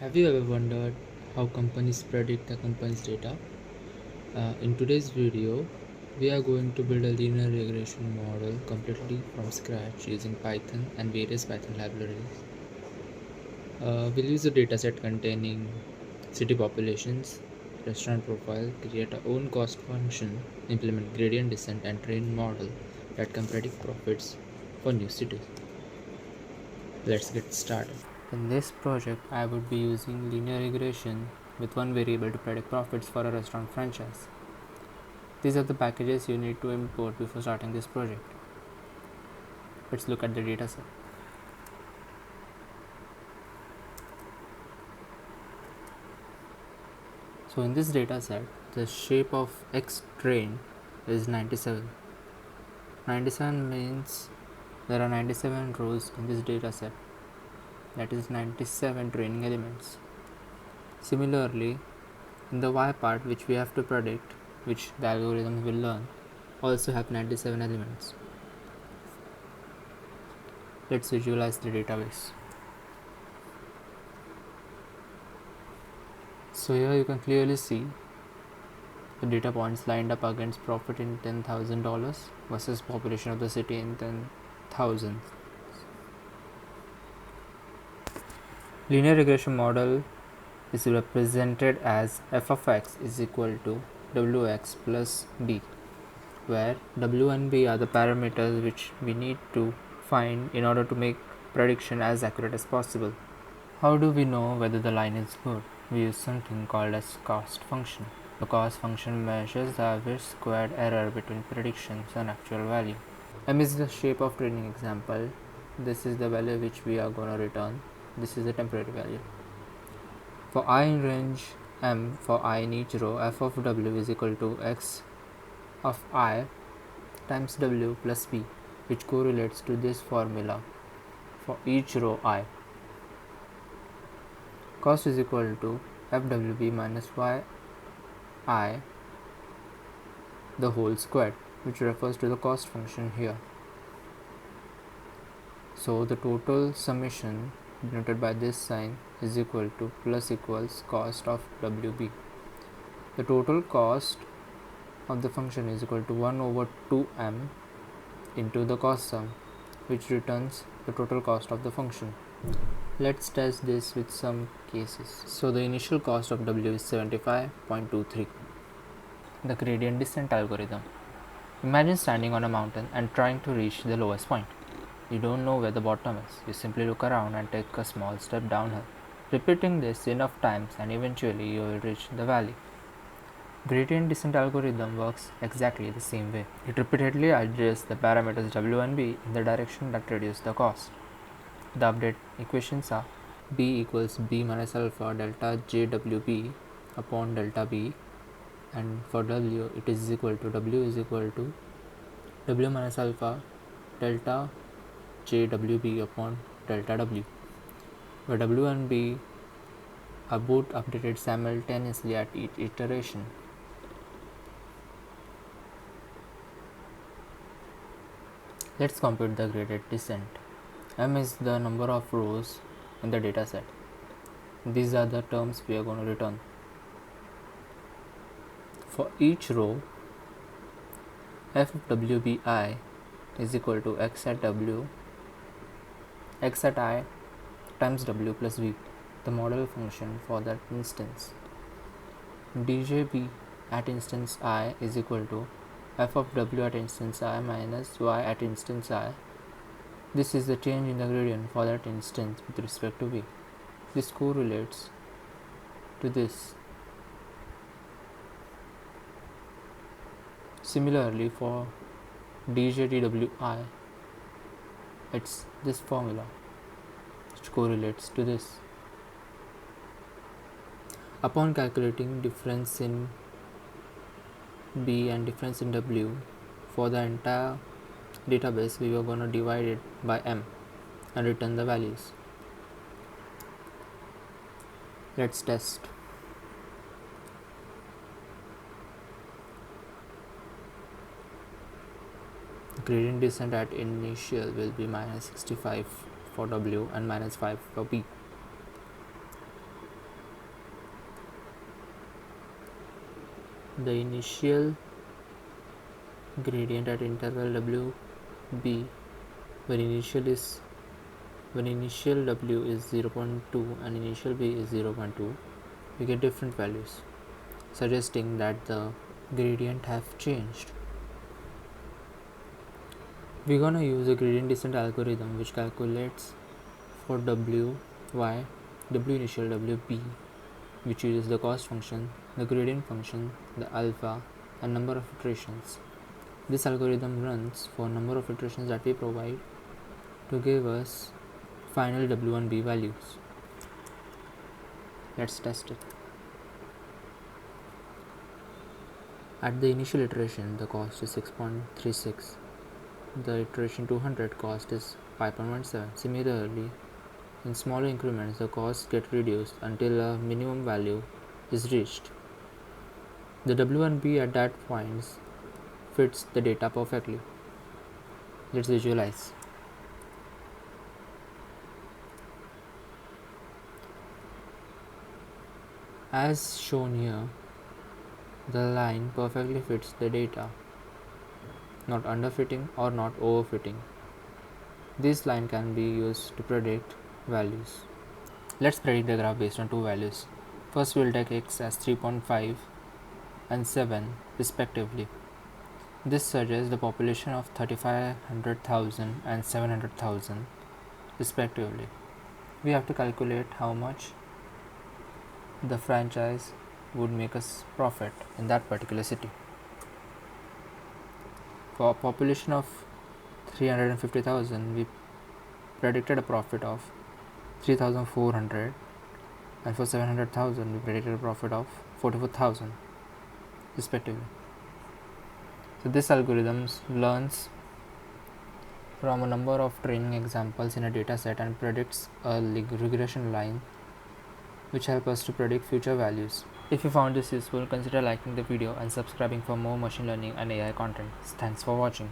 Have you ever wondered how companies predict the company's data? In today's video, we are going to build a linear regression model completely from scratch using Python and various Python libraries. We'll use a dataset containing city populations, restaurant profile, create our own cost function, implement gradient descent, and train model that can predict profits for new cities. Let's get started. In this project, I would be using linear regression with one variable to predict profits for a restaurant franchise. These are the packages you need to import before starting this project. Let's look at the dataset. So in this dataset, the shape of X train is 97. 97 means there are 97 rows in this dataset. That is 97 training elements. Similarly, in the Y part, which we have to predict, which the algorithm will learn, also have 97 elements. Let's visualize the database. So here you can clearly see the data points lined up against profit in $10,000 versus population of the city in 10,000. Linear regression model is represented as f of x is equal to wx plus b, where w and b are the parameters which we need to find in order to make prediction as accurate as possible. How do we know whether the line is good? We use something called as cost function. The cost function measures the average squared error between predictions and actual value. M is the shape of training example. This is the value which we are going to return. This is the temporary value. For I in range M, for I in each row, f of w is equal to x of I times w plus b, which correlates to this formula for each row I. Cost is equal to fwb minus yi the whole squared, which refers to the cost function here. So the total summation denoted by this sign is equal to plus equals cost of wb. The total cost of the function is equal to 1 over 2m into the cost sum, which returns the total cost of the function. Let's test this with some cases. So the initial cost of w is 75.23. The gradient descent algorithm. Imagine standing on a mountain and trying to reach the lowest point. You don't know where the bottom is. You simply look around and take a small step downhill. Repeating this enough times and eventually you will reach the valley. Gradient descent algorithm works exactly the same way. It repeatedly adjusts the parameters w and b in the direction that reduce the cost. The update equations are b equals b minus alpha delta jwb upon delta b, and for w it is equal to w is equal to w minus alpha delta jwb upon delta w, where w and b are both updated simultaneously at each iteration. Let's compute the gradient descent. M is the number of rows in the dataset. These are the terms we are going to return. For each row, f of wbi is equal to x at I times w plus b, the model function for that instance. djb at instance I is equal to f of w at instance I minus y at instance I. This is the change in the gradient for that instance with respect to b. This correlates to this. Similarly, for djdwi, it's this formula which correlates to this. Upon calculating difference in b and difference in w for the entire database, we were going to divide it by m and return the values. Let's test. Gradient descent at initial will be minus 65 for w and minus 5 for b. the initial gradient at interval wb, when initial w is 0.2 and initial b is 0.2, we get different values, suggesting that the gradient have changed. We're gonna use a gradient descent algorithm which calculates for w initial, wb, which uses the cost function, the gradient function, the alpha, and number of iterations. This algorithm runs for number of iterations that we provide to give us final w1b values. Let's test it. At the initial iteration, the cost is 6.36. The iteration 200 cost is 5.17. Similarly, in smaller increments, the costs get reduced until a minimum value is reached. The W1B at that point fits the data perfectly. Let's visualize. As shown here, the line perfectly fits the data, not underfitting or not overfitting. This line can be used to predict values. Let's predict the graph based on two values. First, we'll take x as 3.5 and 7 respectively. This suggests the population of 3500,000 and 700,000 respectively. We have to calculate how much the franchise would make us profit in that particular city. For a population of 350,000, we predicted a profit of 3,400, and for 700,000 we predicted a profit of 44,000 respectively. So this algorithm learns from a number of training examples in a data set and predicts a regression line which help us to predict future values. If you found this useful, consider liking the video and subscribing for more machine learning and AI content. Thanks for watching.